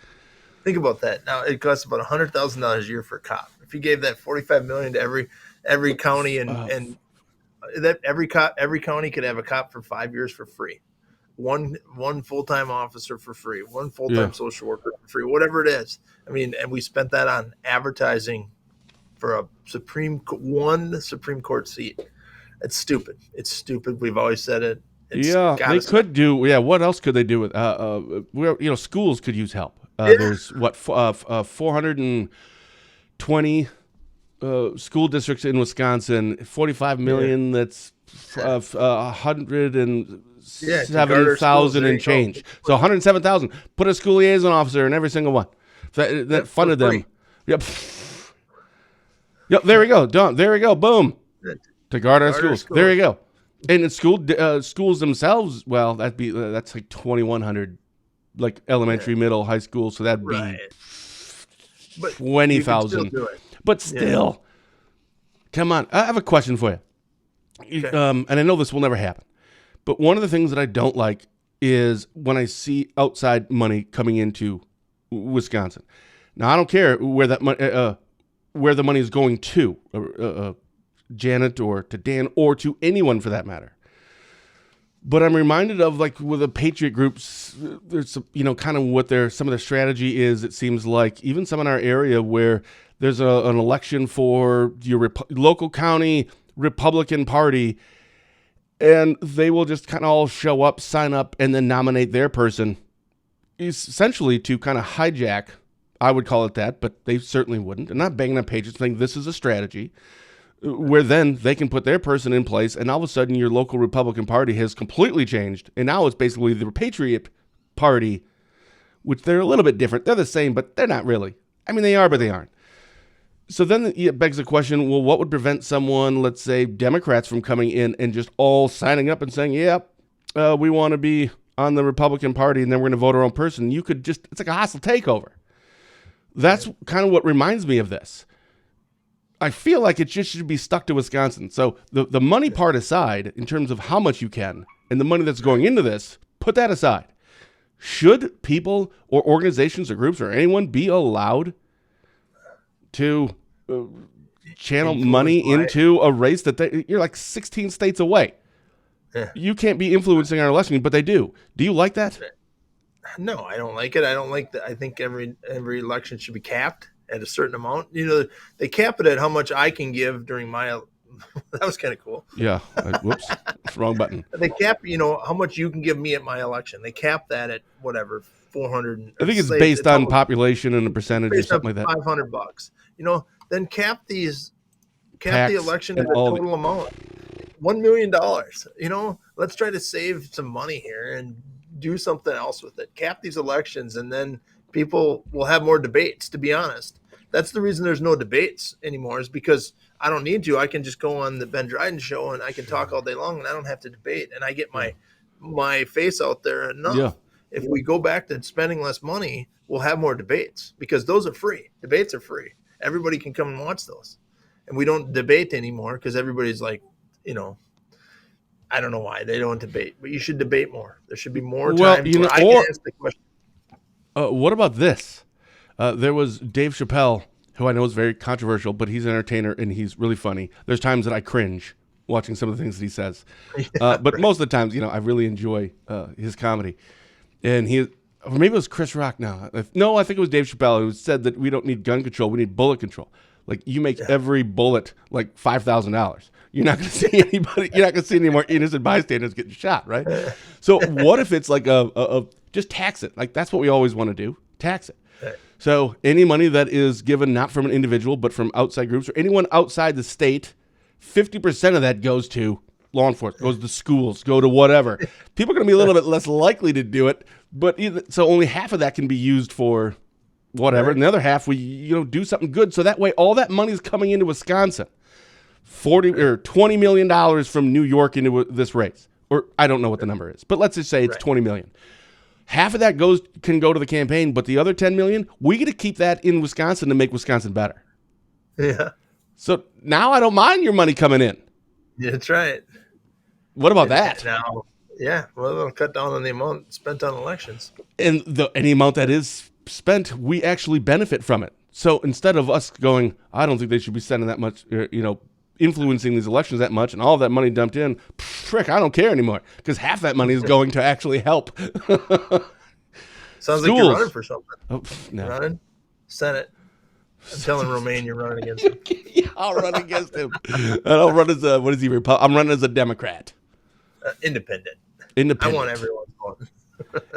Think about that. Now, it costs about $100,000 a year for a cop. If you gave that $45 million to every county and that every county could have a cop for 5 years for free. One full-time officer for free, one full-time social worker for free, whatever it is. I mean, and we spent that on advertising for a Supreme Court seat. It's stupid. It's stupid. We've always said it. They could do. Yeah, what else could they do with? Schools could use help. There's 420 school districts in Wisconsin. 45 million. That's 107,000 and change. So 107,000. Put a school liaison officer in every single one. That funded them. Yep. Yep. There we go. Done. There we go. Boom. To guard our schools. There you go. And in schools themselves, well, that's like 2,100, like elementary, middle, high school. So that'd be 20,000. But still, come on. I have a question for you. Okay. And I know this will never happen. But one of the things that I don't like is when I see outside money coming into Wisconsin. Now, I don't care where the money is going to. Janet or to Dan or to anyone for that matter. But I'm reminded of like with the Patriot groups, there's kind of what some of their strategy is. It seems like even some in our area where there's an election for your local county Republican Party, and they will just kind of all show up, sign up, and then nominate their person, essentially to kind of hijack. I would call it that, but they certainly wouldn't. And not banging on pages saying this is a strategy. Where then they can put their person in place, and all of a sudden your local Republican Party has completely changed, and now it's basically the Patriot Party, which they're a little bit different. They're the same, but they're not really. I mean, they are, but they aren't. So then it begs the question, well, what would prevent someone, let's say Democrats, from coming in and just all signing up and saying, we want to be on the Republican Party, and then we're going to vote our own person. You could it's like a hostile takeover. That's kind of what reminds me of this. I feel like it just should be stuck to Wisconsin. So the money part aside, in terms of how much you can, and the money that's going into this, put that aside. Should people or organizations or groups or anyone be allowed to channel money into a race that you're like 16 states away? Yeah. You can't be influencing our election, but they do. Do you like that? No, I don't like it. I don't like that. I think every election should be capped at a certain amount. They cap it at how much I can give during my that was kind of cool. Yeah. Whoops. Wrong button. They cap, how much you can give me at my election. They cap that at whatever, 400. I think it's based on population and a percentage or something like that. $500. Then cap the election at a total amount. $1 million. Let's try to save some money here and do something else with it. Cap these elections, and then people will have more debates, to be honest. That's the reason there's no debates anymore, is because I don't need to. I can just go on the Ben Dryden show and I can talk all day long and I don't have to debate. And I get my face out there enough. Yeah. If we go back to spending less money, we'll have more debates because those are free. Debates are free. Everybody can come and watch those. And we don't debate anymore because everybody's like, I don't know why they don't debate, but you should debate more. There should be more time where I can ask the question. What about this? There was Dave Chappelle, who I know is very controversial, but he's an entertainer and he's really funny. There's times that I cringe watching some of the things that he says. But most of the times, I really enjoy his comedy. And or maybe it was Chris Rock now. No, I think it was Dave Chappelle who said that we don't need gun control, we need bullet control. Like you make every bullet like $5,000. You're not going to see anybody. You're not going to see any more innocent bystanders getting shot, right? So what if it's like just tax it? Like that's what we always want to do. Tax it. So any money that is given not from an individual but from outside groups or anyone outside the state, 50% of that goes to law enforcement, goes to schools, go to whatever. People are going to be a little bit less likely to do it, but so only half of that can be used for whatever, Right. and the other half we do something good. So that way, all that money is coming into Wisconsin. $20 million from New York into this race, or I don't know what the number is, but let's just say it's 20 million. Half of that can go to the campaign, but the other 10 million, we get to keep that in Wisconsin to make Wisconsin better. Yeah. So now I don't mind your money coming in. Yeah, that's right. What about that? Now, yeah, well, it'll cut down on the amount spent on elections. And any amount that is spent, we actually benefit from it. So instead of us going, I don't think they should be spending that much, influencing these elections that much, and all that money dumped in, frick, I don't care anymore, because half that money is going to actually help. Sounds like you're running for something. Oh, no. Running? Senate. I'm telling Romaine you're running against him. Yeah, I'll run against him. And I'll run as I'm running as a Democrat. Independent. Independent. I want everyone voting.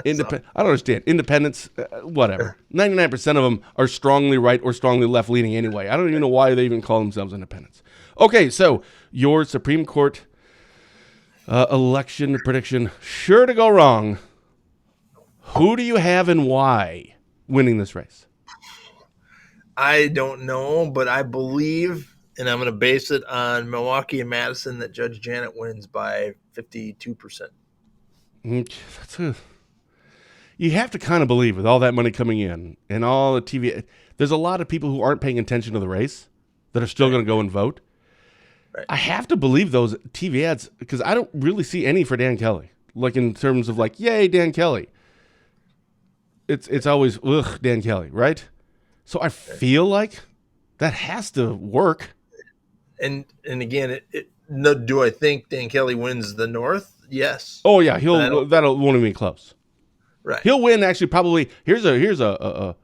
Independent. I don't understand. Independents, whatever. 99% of them are strongly right or strongly left leaning anyway. I don't even know why they even call themselves independents. Okay, so your Supreme Court election prediction, sure to go wrong. Who do you have and why winning this race? I don't know, but I believe, and I'm going to base it on Milwaukee and Madison, that Judge Janet wins by 52%. You have to kind of believe with all that money coming in and all the TV. There's a lot of people who aren't paying attention to the race that are still going to go and vote. Right. I have to believe those TV ads because I don't really see any for Dan Kelly. Like in terms of like, yay, Dan Kelly. It's always, ugh, Dan Kelly, right? So I feel like that has to work. And again, do I think Dan Kelly wins the North? Yes. Oh yeah, that'll won't even be close. Right. He'll win actually probably. Here's an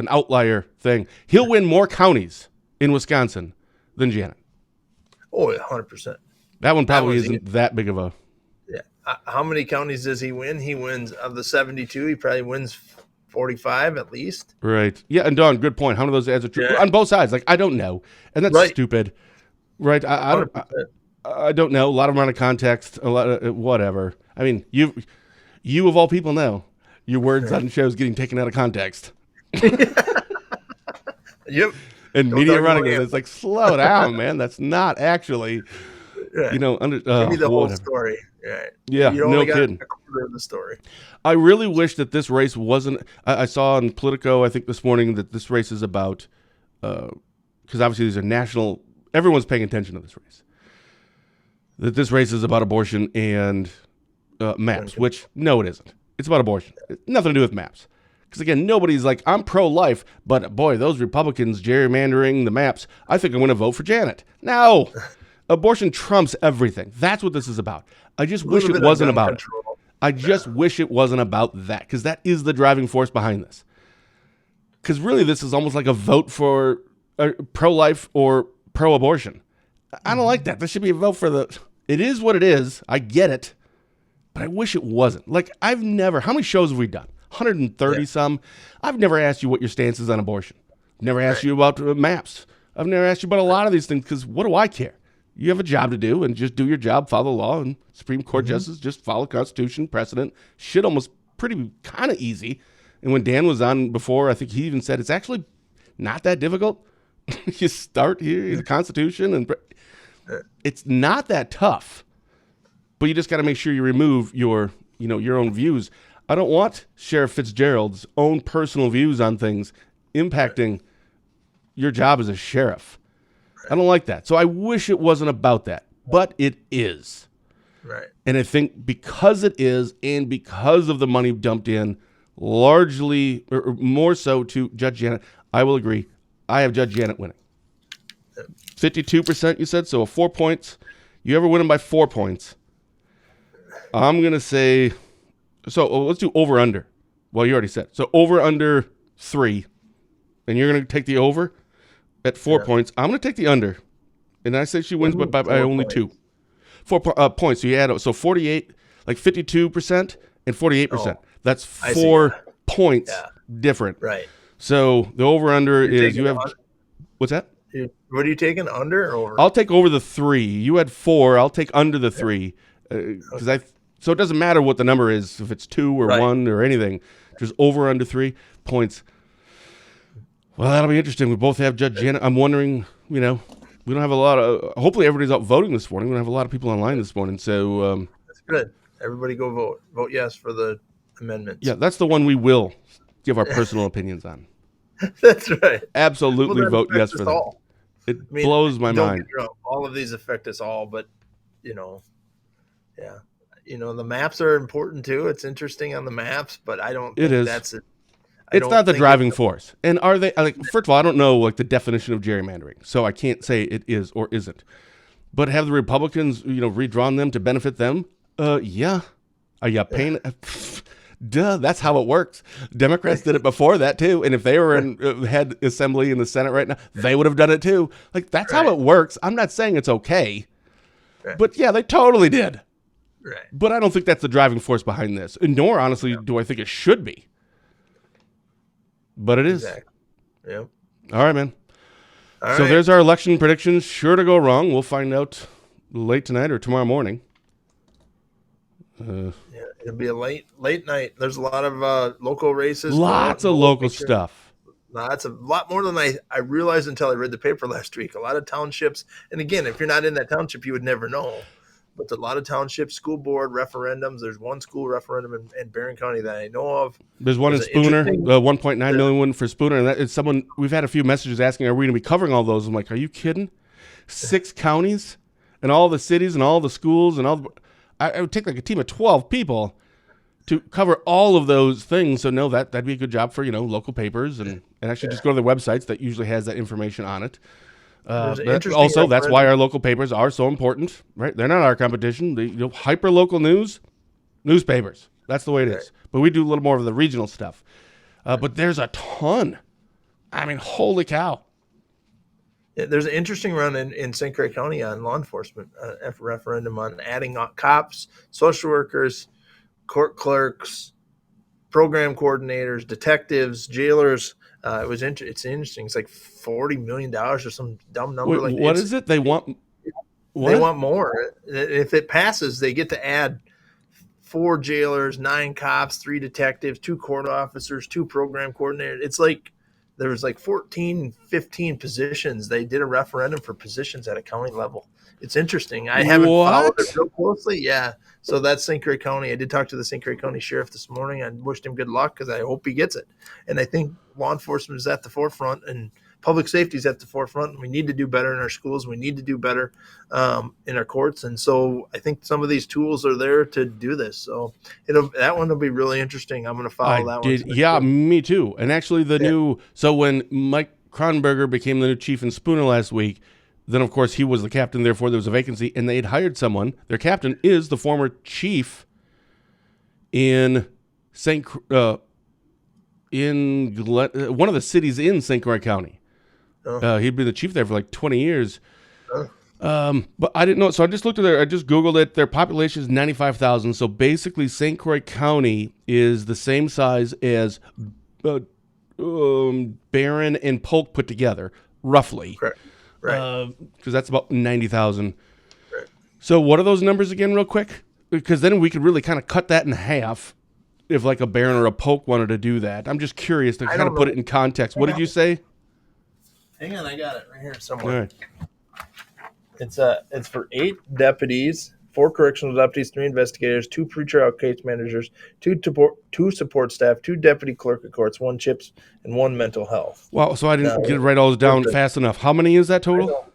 outlier thing. He'll win more counties in Wisconsin than Janet. Oh, 100%. That one probably isn't that big of a. Yeah. How many counties does he win? He wins of the 72. He probably wins 45 at least. Right. Yeah, and Don, good point. How many of those ads are true on both sides? Like I don't know, and that's stupid. Right. I don't know. A lot of them are out of context. A lot of whatever. I mean, you of all people know your words on shows getting taken out of context. Yep. And media running it. It's like, slow down, man. That's not actually, Give me the whole story. Right. Yeah, you only no got kidding. a quarter of the story. I really wish that this race wasn't. I saw on Politico, I think this morning, that this race is about, because obviously these are national. Everyone's paying attention to this race. That this race is about abortion and maps, which no, it isn't. It's about abortion. It's nothing to do with maps. Because again, nobody's like, I'm pro-life, but boy, those Republicans gerrymandering the maps, I think I'm going to vote for Janet. No, abortion trumps everything. That's what this is about. I just wish it wasn't about it. I just wish it wasn't about that, because that is the driving force behind this. Because really, this is almost like a vote for pro-life or pro-abortion. I don't like that. This should be a vote for the. It is what it is. I get it, but I wish it wasn't. Like how many shows have we done? 130 some. I've never asked you what your stance is on abortion. I've never asked you about maps. I've never asked you about a lot of these things because what do I care? You have a job to do and just do your job, follow the law, and Supreme Court justices just follow Constitution, precedent. Shit almost pretty kind of easy. And when Dan was on before, I think he even said it's actually not that difficult. You start here in the Constitution and it's not that tough. But you just got to make sure you remove your own views. I don't want Sheriff Fitzgerald's own personal views on things impacting your job as a sheriff. I don't like that. So I wish it wasn't about that, but it is. Right. And I think because it is, and because of the money dumped in, largely or more so to Judge Janet, I will agree. I have Judge Janet winning. 52%, you said, so 4 points. You ever win them by 4 points? I'm going to say, let's do over under. Well, you already said. So over under 3, and you're going to take the over at 4 points. I'm going to take the under, and I say she wins by only 2. 4 points. So you add, 48, like 52% and 48%. That's 4 points different. Right. So the over under is you have, what's that? What are you taking, under or over? I'll take over the 3. You had 4. I'll take under the 3 because so it doesn't matter what the number is, if it's 2 or 1 or anything. Just over under 3 points. Well, that'll be interesting. We both have Judge Janet. I'm wondering, we don't have a lot of. Hopefully, everybody's out voting this morning. We don't have a lot of people online this morning, so that's good. Everybody go vote. Vote yes for the amendments. Yeah, that's the one we will give our personal opinions on. That's right. Absolutely vote yes for that. It blows my mind. All of these affect us all, but the maps are important too. It's interesting on the maps, but I don't think that's it. It's not the driving force. And are they, first of all, I don't know the definition of gerrymandering, so I can't say it is or isn't. But have the Republicans, redrawn them to benefit them? Yeah. Are you paying? Duh, that's how it works. Democrats did it before that too, and if they were in head assembly in the Senate right now, they would have done it too. That's how it works. I'm not saying it's okay, but yeah, they totally did. Right. But I don't think that's the driving force behind this, and nor honestly do I think it should be. But it is. Exactly. Yep. All right, man. So there's our election predictions. Sure to go wrong. We'll find out late tonight or tomorrow morning. It'll be a late night. There's a lot of local races. Lots of local stuff. That's a lot more than I realized until I read the paper last week. A lot of townships. And again, if you're not in that township, you would never know. But a lot of townships, school board referendums. There's one school referendum in Barron County that I know of. There's one in Spooner, 1.9 million one for Spooner. And it's someone, we've had a few messages asking, are we going to be covering all those? I'm like, are you kidding? 6 counties and all the cities and all the schools and all. I would take a team of 12 people to cover all of those things. So no, that'd be a good job for, local papers and actually just go to their websites that usually has that information on it. Also, that's why our local papers are so important, right? They're not our competition. The hyper local newspapers. That's the way it is. But we do a little more of the regional stuff. But there's a ton. I mean, holy cow. Yeah, there's an interesting run in St. Croix County on law enforcement, referendum on adding cops, social workers, court clerks, program coordinators, detectives, jailers. It's interesting. It's like $40 million or some dumb number. Wait, what is it? They want what? They want more. If it passes, they get to add 4 jailers, 9 cops, 3 detectives, 2 court officers, 2 program coordinators. It's like there was 14, 15 positions. They did a referendum for positions at a county level. It's interesting. I haven't followed it real closely. Yeah. So that's St. Croix County. I did talk to the St. Croix County sheriff this morning. I wished him good luck because I hope he gets it. And I think law enforcement is at the forefront and public safety is at the forefront. We need to do better in our schools. We need to do better in our courts. And so I think some of these tools are there to do this. So that one will be really interesting. I'm going to follow that one. Yeah, me too. And actually so when Mike Kronberger became the new chief in Spooner last week, then, of course, he was the captain. Therefore, there was a vacancy, and they had hired someone. Their captain is the former chief in one of the cities in St. Croix County. He'd been the chief there for 20 years. But I didn't know. So I just looked at I just Googled it. Their population is 95,000. So basically, St. Croix County is the same size as Barron and Polk put together, roughly. Correct. Right. Because that's about 90,000. Right. So what are those numbers again real quick? Because then we could really kind of cut that in half if a Barron or a Polk wanted to do that. I'm just curious to kind of put it in context. What did you say? Hang on, I got it right here somewhere. All right. It's for 8 deputies, 4 correctional deputies, 3 investigators, 2 pretrial case managers, 2 support staff, 2 deputy clerk of courts, 1 CHIPS, and 1 mental health. Wow, so I didn't get to write all those down fast enough. How many is that total?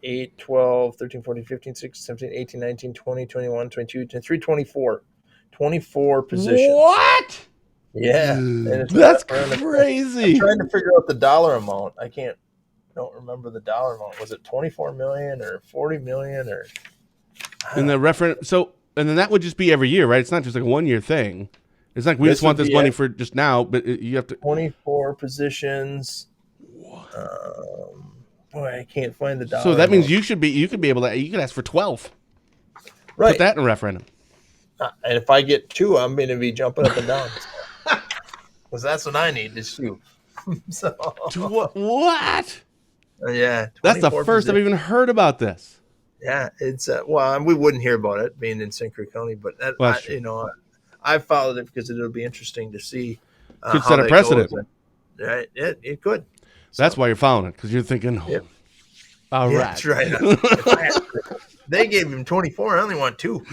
8, 12, 13, 14, 15, 16, 17, 18, 19, 20, 21, 22, 23, 24. 24 positions. What? Yeah. That's crazy. I'm trying to figure out the dollar amount. I don't remember the dollar amount. Was it 24 million or 40 million or? And the reference. So, and then that would just be every year, right? It's not just a 1-year thing. It's like we just want this money for just now, but you have to. 24 positions. Boy, I can't find the dollar. So that means you could be able to. You could ask for 12. Right. Put that in a referendum. And if I get 2, I'm going to be jumping up and down. Because that's what I need is 2. So. What? Yeah. That's the first I've even heard about this. Yeah, it's well, we wouldn't hear about it being in St. Croix County, but I followed it because it'll be interesting to see. Could set a precedent. Right, it could. That's why you're following it, because you're thinking, all right. That's right. They gave him 24. I only want 2.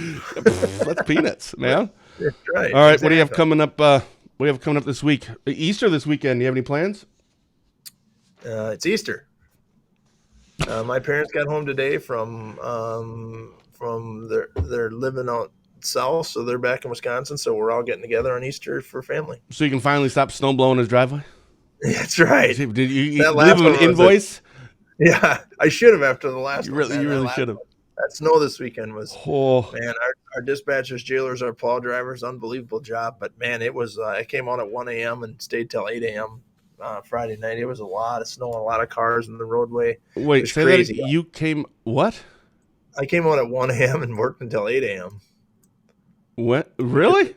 That's peanuts, man. That's right. All right, exactly. What do you have coming up? What do you have coming up this week? Easter this weekend. Do you have any plans? It's Easter. My parents got home today from their living out south, so they're back in Wisconsin. So we're all getting together on Easter for family. So you can finally stop snow blowing his driveway. That's right. Did you leave him an invoice? Yeah, I should have after the last. You really should have. That snow this weekend was man. Our dispatchers, jailers, our plow drivers, unbelievable job. But man, it was. I came on at 1 a.m. and stayed till 8 a.m. Friday night. It was a lot of snow and a lot of cars in the roadway. Wait, say crazy. That you came what? I came on at 1 a.m. and worked until 8 a.m. What? Really?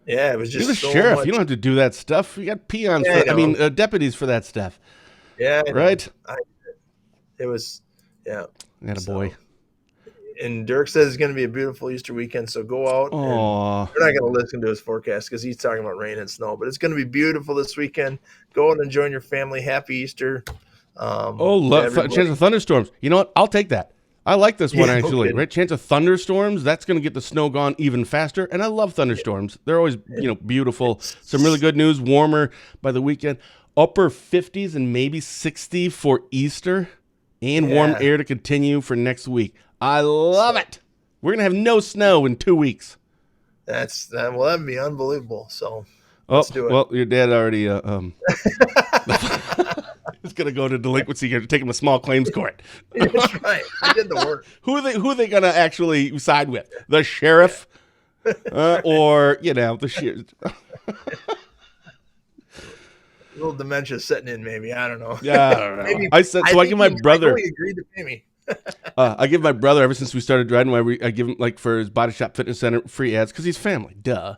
Yeah, it was just. You're the sheriff. Much. You don't have to do that stuff. You got peons. Yeah, I mean, deputies for that stuff. Yeah. Right. It was. Yeah. That a boy. And Dirk says it's going to be a beautiful Easter weekend, so go out. Aww. We're not going to listen to his forecast because he's talking about rain and snow, but it's going to be beautiful this weekend. Go out and join your family. Happy Easter. Chance of thunderstorms. You know what? I'll take that. I like this one, actually. Right? Chance of thunderstorms. That's going to get the snow gone even faster. And I love thunderstorms. They're always, beautiful. Some really good news. Warmer by the weekend. Upper 50s and maybe 60 for Easter. And warm air to continue for next week. I love it. We're going to have no snow in 2 weeks. That'd be unbelievable. So let's do it. Well, your dad already is going to go to delinquency. You're taking him to small claims court. That's right. I did the work. Who are they going to actually side with? The sheriff or, the sheriff? A little dementia setting in, maybe. I don't know. Yeah, I don't know. Maybe, I give my brother. He agreed to pay me. I give my brother, ever since we started DrydenWire, I give him, for his Body Shop Fitness Center, free ads because he's family, duh.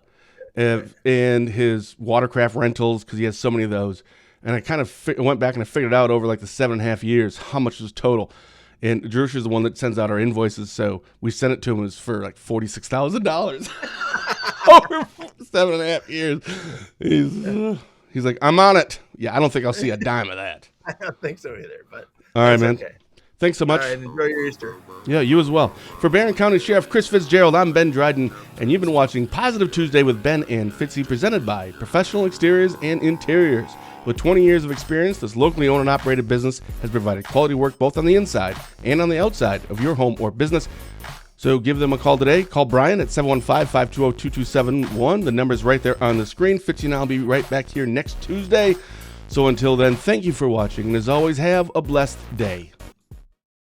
And his watercraft rentals because he has so many of those. And I kind of went back and I figured out over the 7.5 years how much was total. And Drush is the one that sends out our invoices, so we sent it to him. It was for $46,000 over 7.5 years. He's like, I'm on it. Yeah, I don't think I'll see a dime of that. I don't think so either. But all right, man. Okay. Thanks so much. All right, enjoy your Easter. Yeah, you as well. For Barron County Sheriff Chris Fitzgerald, I'm Ben Dryden, and you've been watching Positive Tuesday with Ben and Fitzy, presented by Professional Exteriors and Interiors. With 20 years of experience, this locally owned and operated business has provided quality work both on the inside and on the outside of your home or business. So give them a call today. Call Brian at 715-520-2271. The number's right there on the screen. Fitzy and I'll be right back here next Tuesday. So until then, thank you for watching, and as always, have a blessed day.